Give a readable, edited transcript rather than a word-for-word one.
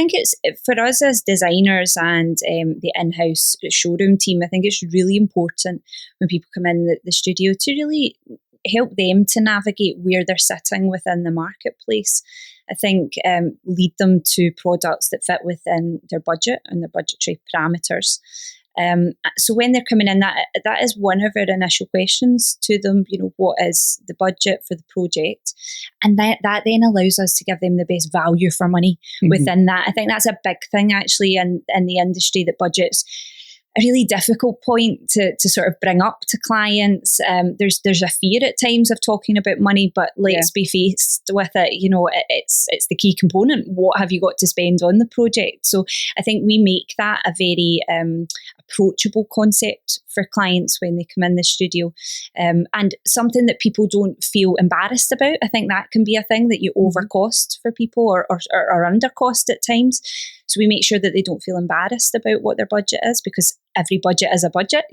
think it's, for us as designers and the in-house showroom team, I think it's really important when people come in the studio to really help them to navigate where they're sitting within the marketplace. I think lead them to products that fit within their budget and their budgetary parameters. So when they're coming in, that is one of our initial questions to them. What is the budget for the project? And that then allows us to give them the best value for money within that. I think that's a big thing actually in the industry, that budgets a really difficult point to sort of bring up to clients. There's a fear at times of talking about money, but let's be faced with it. It's the key component. What have you got to spend on the project? So I think we make that a very approachable concept for clients when they come in the studio, and something that people don't feel embarrassed about. I think that can be a thing, that you overcost for people or undercost at times. So we make sure that they don't feel embarrassed about what their budget is, because every budget is a budget.